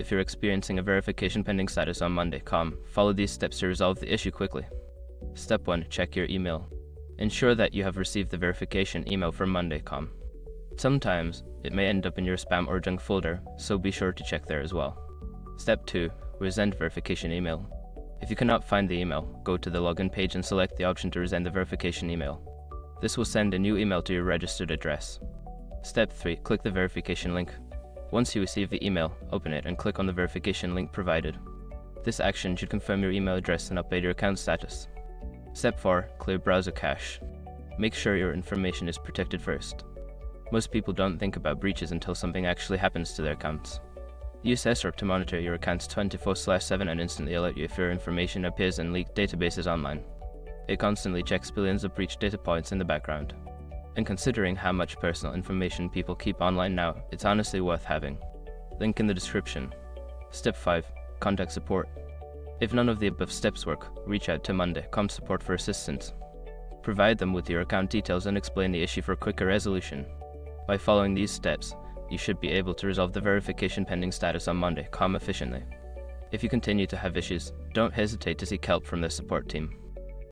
if you're experiencing a verification pending status on Monday.com, follow these steps to resolve the issue quickly. Step 1. Check your email. Ensure that you have received the verification email from Monday.com. Sometimes, it may end up in your spam or junk folder, so be sure to check there as well. Step 2. Resend verification email. If you cannot find the email, go to the login page and select the option to resend the verification email. This will send a new email to your registered address. Step 3. Click the verification link. Once you receive the email, open it and click on the verification link provided. This action should confirm your email address and update your account status. Step 4. Clear browser cache. Make sure your information is protected first. Most people don't think about breaches until something actually happens to their accounts. Use SROC to monitor your accounts 24/7 and instantly alert you if your information appears in leaked databases online. It constantly checks billions of breach data points in the background. And considering how much personal information people keep online now, it's honestly worth having. Link in the description. Step 5. Contact support. If none of the above steps work, reach out to Monday.com support for assistance. Provide them with your account details and explain the issue for quicker resolution. By following these steps, you should be able to resolve the verification pending status on Monday.com efficiently. If you continue to have issues, don't hesitate to seek help from the support team.